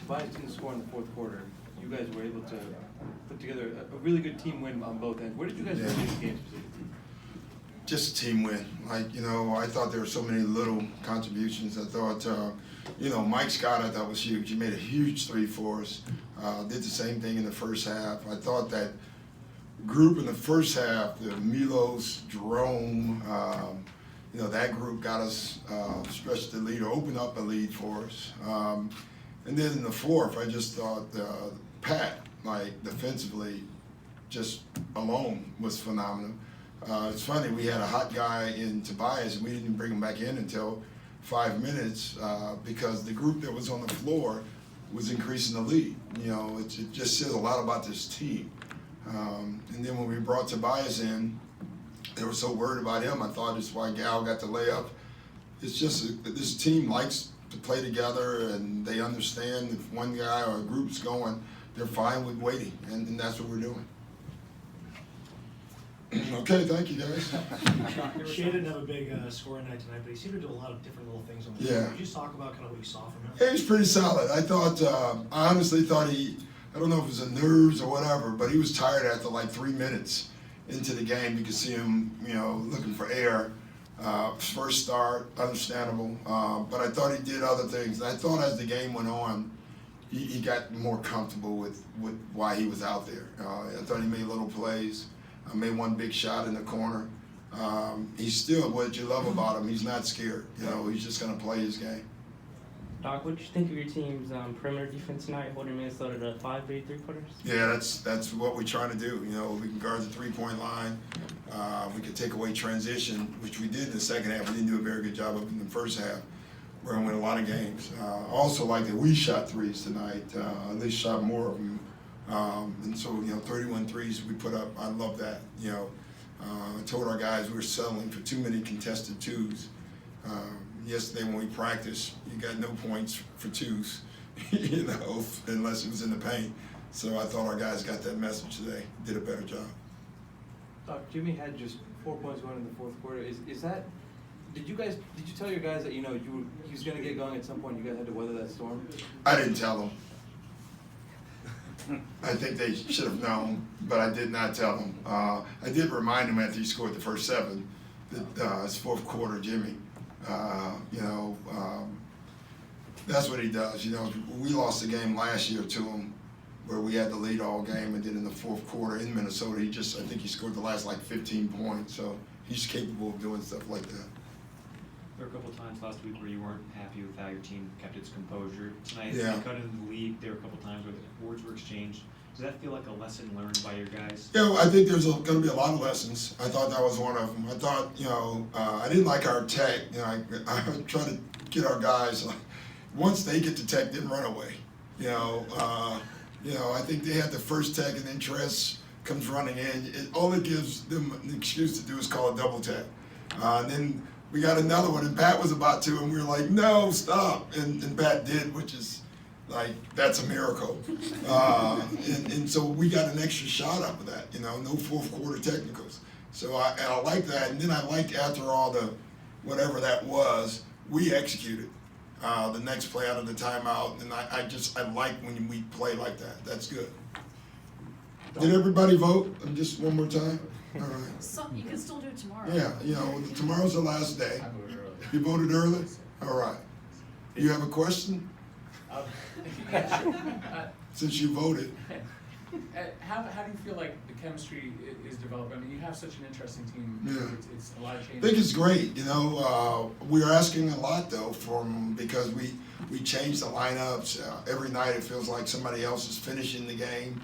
Tobias didn't score in the fourth quarter, you guys were able to put together a really good team win on both ends. Where did you guys win this game specifically? Just a team win. Like, I thought there were so many little contributions. I thought, Mike Scott I thought was huge. He made a huge three for us. Did the same thing in the first half. I thought that group in the first half, the Milos, Jerome, that group got us stretched the lead or opened up a lead for us. And then in the fourth, I just thought Pat, defensively, just alone was phenomenal. It's funny, we had a hot guy in Tobias, and we didn't bring him back in until 5 minutes because the group that was on the floor was increasing the lead. It just says a lot about this team. And then when we brought Tobias in, they were so worried about him. I thought it's why Gal got the layup. It's just this team likes to play together, and they understand if one guy or a group's going, they're fine with waiting, and that's what we're doing. Okay, thank you, guys. Shea didn't have a big scoring night tonight, but he seemed to do a lot of different little things on the Yeah. court. Could you just talk about kind of what you saw from him? He was pretty solid. I thought, I honestly thought I don't know if it was the nerves or whatever, but he was tired after like 3 minutes into the game. You could see him, looking for air. First start, understandable. But I thought he did other things. And I thought as the game went on, he got more comfortable with why he was out there. I thought he made little plays. Made one big shot in the corner. He's still what you love about him. He's not scared. He's just going to play his game. Doc, what did you think of your team's perimeter defense tonight, holding Minnesota to 5 3/4? Yeah, that's what we're trying to do. We can guard the three-point line. We can take away transition, which we did in the second half. We didn't do a very good job of it in the first half. We're going to win a lot of games. Also, like that we shot threes tonight. At least shot more of them. And so, 31 threes we put up. I love that. I told our guys we were settling for too many contested twos. Yesterday when we practiced, you got no points for twos, unless it was in the paint. So I thought our guys got that message today, did a better job. Doc, Jimmy had just 4 points going in the fourth quarter. Is that? Did you tell your guys that he was going to get going at some point? You guys had to weather that storm. I didn't tell them. I think they should have known, but I did not tell them. I did remind him after he scored the first 7 that it's fourth quarter, Jimmy. That's what he does. We lost the game last year to him where we had the lead all game, and then in the fourth quarter in Minnesota, I think he scored the last 15 points. So he's capable of doing stuff like that. There were a couple times last week where you weren't happy with how your team kept its composure. Tonight, Yeah. you cut into the lead. There were a couple times where the words were exchanged. Does that feel like a lesson learned by your guys? Yeah, I think there's going to be a lot of lessons. I thought that was one of them. I thought, I didn't like our tech. I try to get our guys, once they get the tech, then run away. I think they had the first tech, and then Tress comes running in. All it gives them an excuse to do is call a double tech. And then we got another one, and Pat was about to, and we were like, no, stop. And Pat did, which is that's a miracle. And so we got an extra shot up of that, no fourth quarter technicals. So I like that. And then I like after all the whatever that was, we executed the next play out of the timeout. And I like when we play like that. That's good. Did everybody vote? Just one more time? All right. You can still do it tomorrow. Yeah, tomorrow's the last day. You voted early? All right. You have a question? Since you voted. How do you feel like the chemistry is developing? I mean, you have such an interesting team. Yeah. It's a lot of change. I think it's great. We're asking a lot though because we change the lineups every night. It feels like somebody else is finishing the game.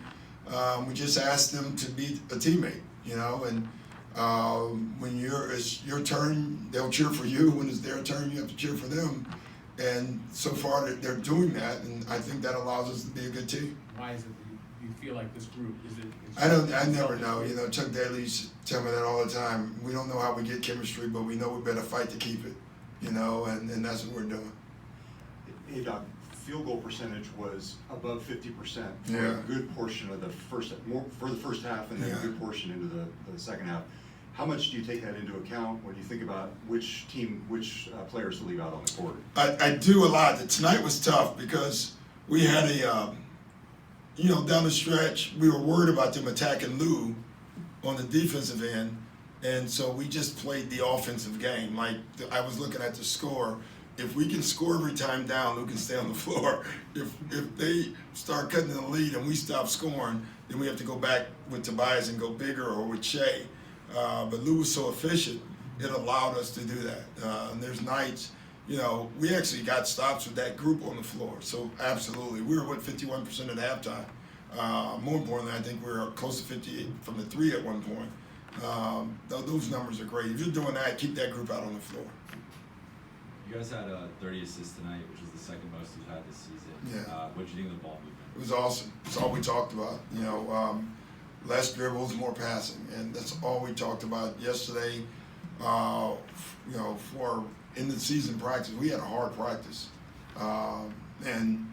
We just ask them to be a teammate. And when it's your turn, they'll cheer for you. When it's their turn, you have to cheer for them. And so far, they're doing that, and I think that allows us to be a good team. Why is it that you feel like this group is it? I never know. Chuck Daly's tell me that all the time. We don't know how we get chemistry, but we know we better fight to keep it. And that's what we're doing. Hey, Doc, field goal percentage was above 50% for Yeah. a good portion of the first half, and then Yeah. a good portion into the second half. How much do you take that into account when you think about which players to leave out on the court? I do a lot. Tonight was tough because we had a, down the stretch, we were worried about them attacking Lou on the defensive end, and so we just played the offensive game. Like, I was looking at the score. If we can score every time down, Lou can stay on the floor. If they start cutting the lead and we stop scoring, then we have to go back with Tobias and go bigger, or with Shea. But Lou was so efficient, it allowed us to do that. And there's nights, we actually got stops with that group on the floor. So absolutely, we were 51% at halftime. More importantly, I think we were close to 58 from the three at one point. Those numbers are great. If you're doing that, keep that group out on the floor. You guys had 30 assists tonight, which is the second most you've had this season. Yeah. What did you think of the ball movement? It was awesome. It's all we talked about. Less dribbles, more passing, and that's all we talked about yesterday. For in the season practice, we had a hard practice, and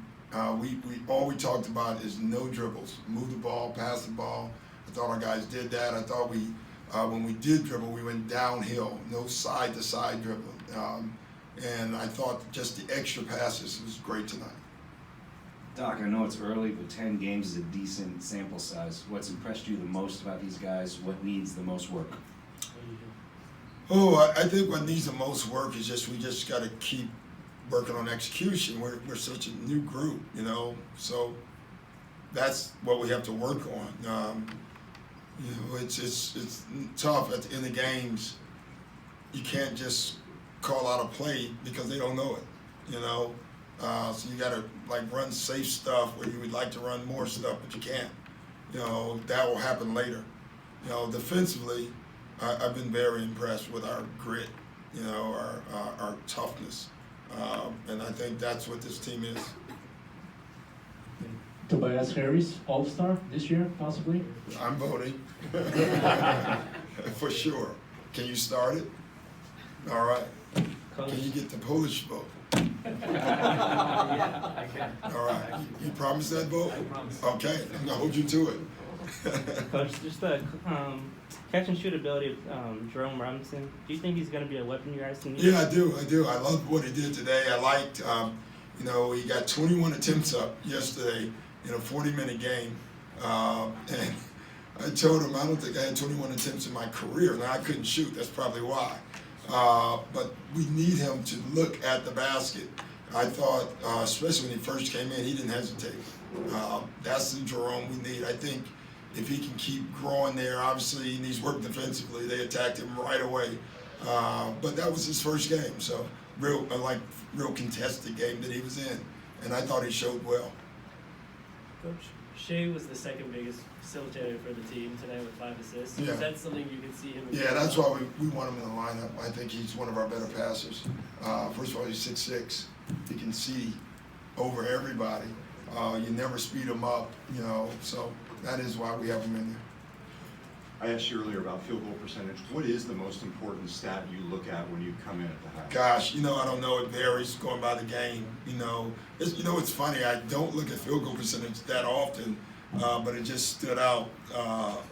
we talked about is no dribbles, move the ball, pass the ball. I thought our guys did that. I thought when we did dribble, we went downhill, no side to side dribbling, and I thought just the extra passes was great tonight. Doc, I know it's early, but 10 games is a decent sample size. What's impressed you the most about these guys? What needs the most work? I think what needs the most work is we just got to keep working on execution. We're such a new group, so that's what we have to work on. It's tough at the end of games. You can't just call out a play because they don't know it, So you got to run safe stuff where you would like to run more stuff, but you can't. That will happen later. Defensively, I've been very impressed with our grit, our toughness, and I think that's what this team is. Tobias Harris, All-Star this year, possibly? I'm voting. For sure. Can you start it? All right. Can you get the Polish vote? Yeah, I can. All right. You promise that vote? I promise. Okay. I'm going to hold you to it. Coach, just the catch and shoot ability of Jerome Robinson. Do you think he's going to be a weapon you guys can use? Yeah, I do. I love what he did today. I liked, he got 21 attempts up yesterday in a 40-minute game. And I told him I don't think I had 21 attempts in my career. Now, I couldn't shoot. That's probably why. But we need him to look at the basket. I thought, especially when he first came in, he didn't hesitate. That's the Jerome we need. I think if he can keep growing there, obviously he needs work defensively. They attacked him right away. But that was his first game, so real contested game that he was in. And I thought he showed well. Coach, Shea was the second biggest facilitator for the team today with 5 assists. Yeah. Is that something you could see him? Yeah, that's why we want him in the lineup. I think he's one of our better passers. First of all, he's 6'6". He can see over everybody. You never speed him up, so that is why we have him in there. I asked you earlier about field goal percentage. What is the most important stat you look at when you come in at the half? Gosh, I don't know. It varies going by the game. It's funny. I don't look at field goal percentage that often, but it just stood out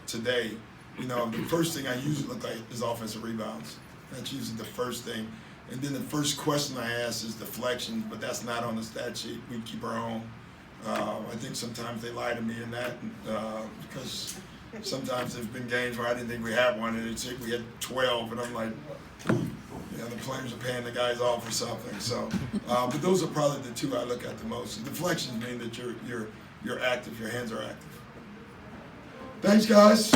today. The first thing I usually look at is offensive rebounds. That's usually the first thing. And then the first question I ask is deflections, but that's not on the stat sheet. We keep our own. I think sometimes they lie to me in that because sometimes there's been games where I didn't think we had one, and it's we had 12, and I'm like, the players are paying the guys off or something. So, but those are probably the two I look at the most. Deflections mean that you're active, your hands are active. Thanks, guys.